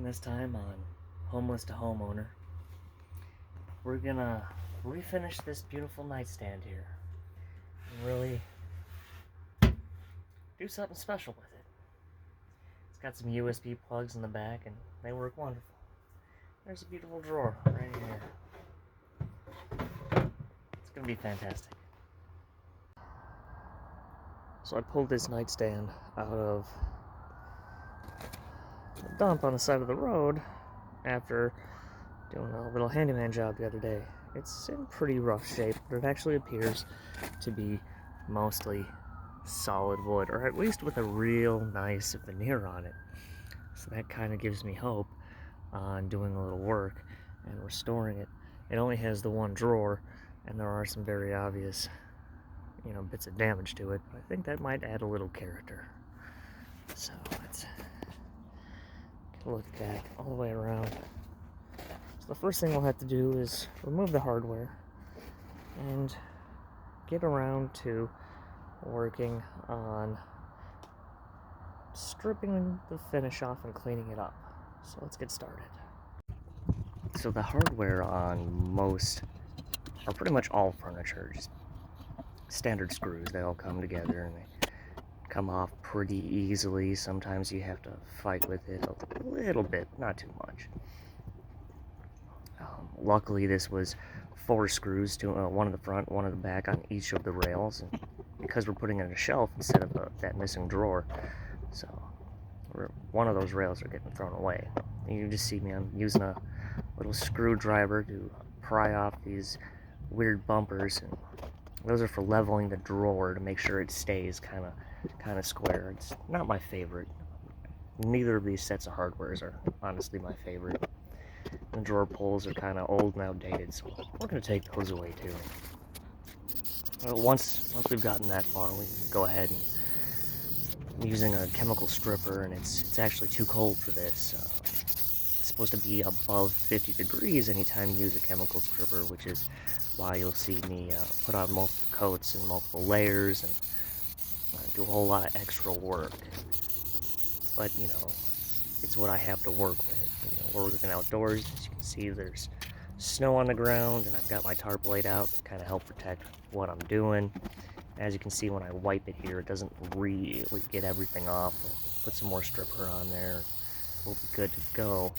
and this time on Homeless to Homeowner, we're gonna refinish this beautiful nightstand here and really do something special with it. It's got some USB plugs in the back and they work wonderful. There's a beautiful drawer right here. It's gonna be fantastic. So I pulled this nightstand out of the dump on the side of the road after doing a little handyman job the other day. It's in pretty rough shape, but it actually appears to be mostly solid wood, or at least with a real nice veneer on it. So that kind of gives me hope on doing a little work and restoring it. It only has the one drawer, and there are some very obvious, bits of damage to it, but I think that might add a little character. So let's get a look at that all the way around. So the first thing we'll have to do is remove the hardware and get around to working on stripping the finish off and cleaning it up. So let's get started. So the hardware on most, or pretty much all furniture, just standard screws. They all come together and they come off pretty easily. Sometimes you have to fight with it a little bit, not too much. Luckily this was 4 screws, to one in the front, one in the back on each of the rails, and because we're putting it in a shelf instead of that missing drawer, so one of those rails are getting thrown away. You just see me, I'm using a little screwdriver to pry off these weird bumpers, and those are for leveling the drawer to make sure it stays kind of square. It's not my favorite. Neither of these sets of hardwares are honestly my favorite. The drawer pulls are kind of old and outdated, so we're going to take those away too. Once we've gotten that far, we can go ahead and I'm using a chemical stripper, and it's actually too cold for this. It's supposed to be above 50 degrees anytime you use a chemical stripper, which is why you'll see me put on multiple coats and multiple layers and do a whole lot of extra work. But, it's what I have to work with. We're working outdoors. As you can see, there's snow on the ground, and I've got my tarp laid out to kind of help protect what I'm doing. As you can see, when I wipe it here, it doesn't really get everything off. I'll put some more stripper on there. We'll be good to go.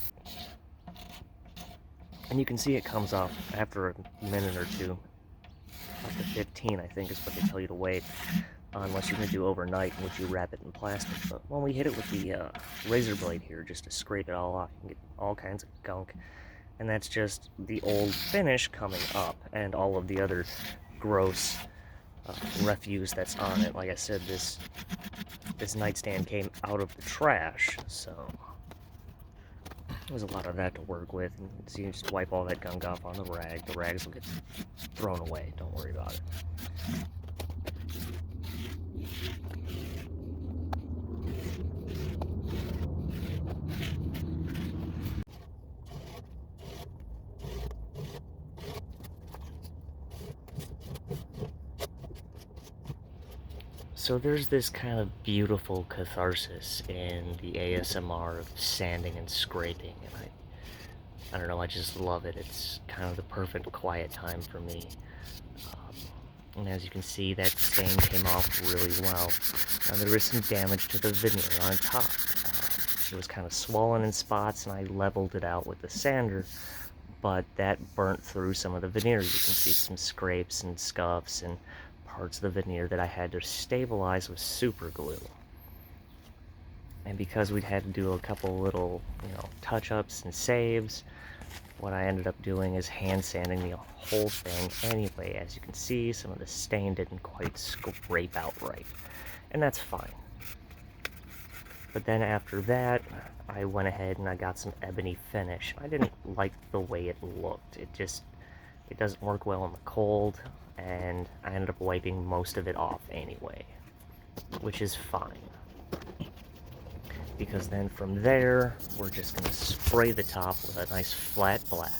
And you can see it comes off after a minute or two. Up to 15, I think, is what they tell you to wait. Unless you're going to do overnight, in which you wrap it in plastic. But when we hit it with the razor blade here, just to scrape it all off, you can get all kinds of gunk. And that's just the old finish coming up, and all of the other gross refuse that's on it. Like I said, this nightstand came out of the trash, so there's a lot of that to work with. And so you just wipe all that gunk off on the rag. The rags will get thrown away. Don't worry about it. So there's this kind of beautiful catharsis in the ASMR of sanding and scraping, and I don't know, I just love it. It's kind of the perfect quiet time for me. And as you can see, that stain came off really well. Now there is some damage to the veneer on top. It was kind of swollen in spots, and I leveled it out with the sander, but that burnt through some of the veneer. You can see some scrapes and scuffs and parts of the veneer that I had to stabilize with super glue. And because we'd had to do a couple little, touch-ups and saves, what I ended up doing is hand sanding the whole thing anyway. As you can see, some of the stain didn't quite scrape out right, and that's fine. But then after that, I went ahead and I got some ebony finish. I didn't like the way it looked. It doesn't work well in the cold, and I ended up wiping most of it off anyway, which is fine. Because then from there, we're just going to spray the top with a nice flat black.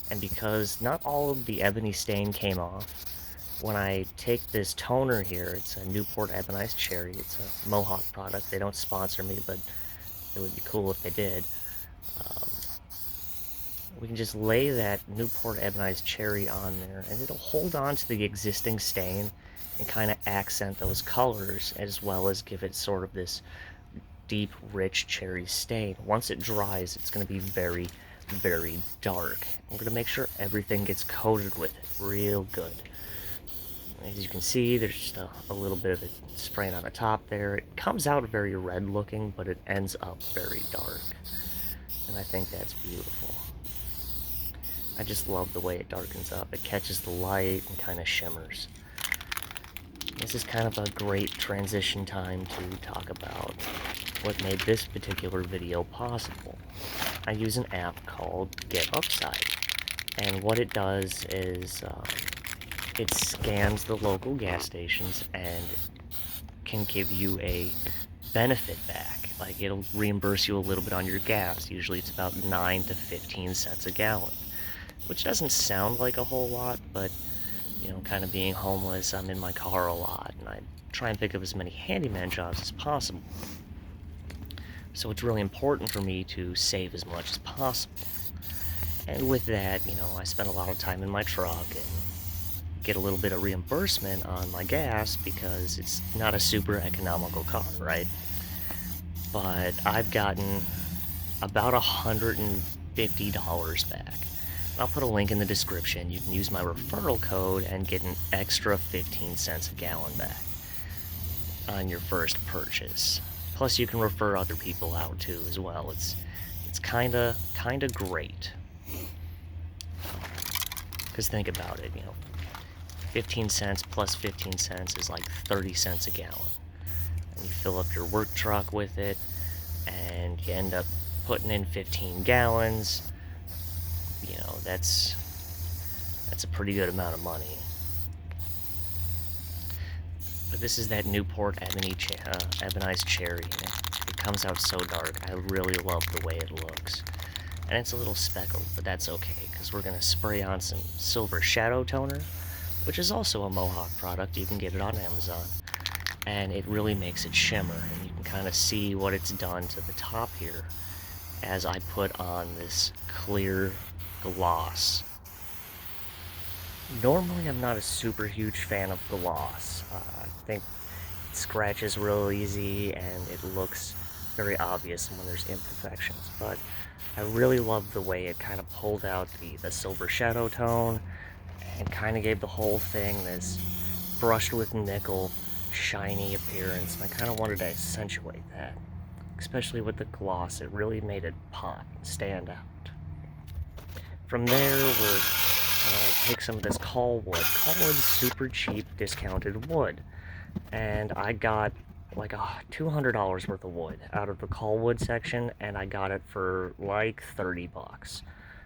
And because not all of the ebony stain came off, when I take this toner here, it's a Newport Ebonized Cherry. It's a Mohawk product. They don't sponsor me, but it would be cool if they did. Um, we can just lay that Newport Ebonized Cherry on there, and it'll hold on to the existing stain and kind of accent those colors, as well as give it sort of this deep, rich cherry stain. Once it dries, it's going to be very, very dark. We're going to make sure everything gets coated with it real good. As you can see, there's just a little bit of it spraying on the top there. It comes out very red looking, but it ends up very dark. And I think that's beautiful. I just love the way it darkens up. It catches the light and kind of shimmers. This is kind of a great transition time to talk about what made this particular video possible. I use an app called Get Upside, and what it does is it scans the local gas stations and can give you a benefit back. Like, it'll reimburse you a little bit on your gas. Usually it's about 9 to 15 cents a gallon, which doesn't sound like a whole lot, but you know, kind of being homeless, I'm in my car a lot, and I try and pick up as many handyman jobs as possible. So it's really important for me to save as much as possible. And with that, you know, I spend a lot of time in my truck and get a little bit of reimbursement on my gas because it's not a super economical car, right? But I've gotten about $150 back. I'll put a link in the description. You can use my referral code and get an extra 15 cents a gallon back on your first purchase. Plus, you can refer other people out too as well. It's kind of great. Because think about it, you know, 15 cents plus 15 cents is like 30 cents a gallon. And you fill up your work truck with it, and you end up putting in 15 gallons. You know, that's a pretty good amount of money. But this is that Newport Ebonized Cherry, and it comes out so dark. I really love the way it looks. And it's a little speckled, but that's okay, because we're going to spray on some Silver Shadow Toner, which is also a Mohawk product. You can get it on Amazon. And it really makes it shimmer, and you can kind of see what it's done to the top here as I put on this clear gloss. Normally, I'm not a super huge fan of gloss. I think it scratches real easy and it looks very obvious when there's imperfections, but I really love the way it kind of pulled out the silver shadow tone and kind of gave the whole thing this brushed with nickel, shiny appearance. And I kind of wanted to accentuate that, especially with the gloss. It really made it pop and stand out. From there, we're gonna take some of this call wood. Call wood's super cheap, discounted wood, and I got like $200 worth of wood out of the call wood section, and I got it for like 30 bucks.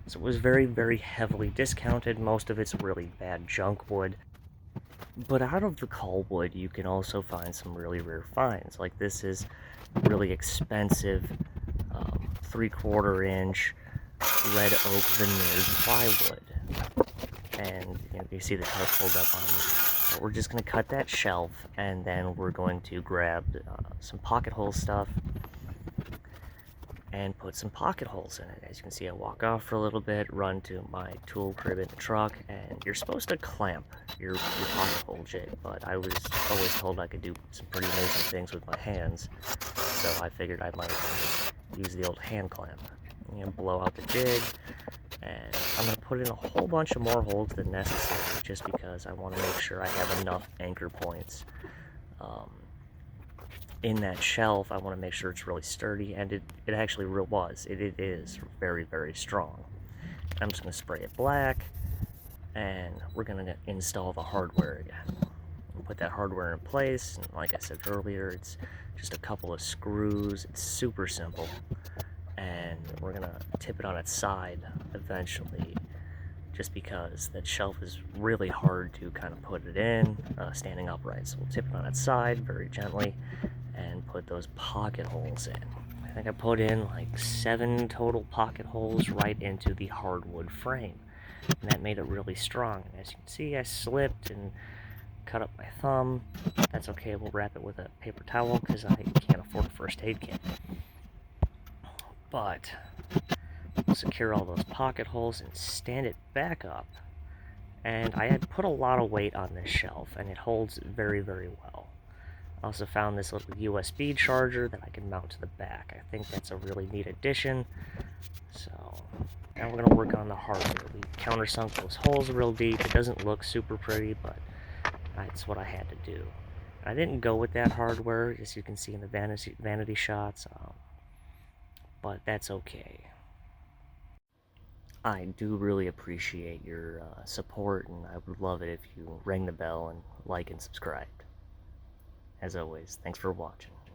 So it was very, very heavily discounted. Most of it's really bad junk wood. But out of the call wood, you can also find some really rare finds. Like, this is really expensive 3/4 inch red oak veneered plywood. And you see the cut pulled up on me. But we're just going to cut that shelf, and then we're going to grab some pocket hole stuff and put some pocket holes in it. As you can see, I walk off for a little bit, run to my tool crib in the truck, and you're supposed to clamp your pocket hole jig, but I was always told I could do some pretty amazing things with my hands, so I figured I might use the old hand clamp. You know, blow out the jig, and I'm going to put in a whole bunch of more holes than necessary, just because I want to make sure I have enough anchor points in that shelf. I want to make sure it's really sturdy, and it actually was. It is very, very strong. I'm just going to spray it black, and we're going to install the hardware again. Put that hardware in place, and like I said earlier, it's just a couple of screws. It's super simple, and we're going to tip it on its side eventually, just because that shelf is really hard to kind of put it in standing upright. So we'll tip it on its side very gently and put those pocket holes in. I think I put in like 7 total pocket holes right into the hardwood frame, and that made it really strong. And as you can see, I slipped and cut up my thumb. That's okay, we'll wrap it with a paper towel because I can't afford a first aid kit. But secure all those pocket holes and stand it back up. And I had put a lot of weight on this shelf, and it holds very, very well. I also found this little USB charger that I can mount to the back. I think that's a really neat addition. So now we're going to work on the hardware. We countersunk those holes real deep. It doesn't look super pretty, but that's what I had to do. I didn't go with that hardware, as you can see in the vanity shots, but that's okay. I do really appreciate your support, and I would love it if you rang the bell and like and subscribe. As always, thanks for watching.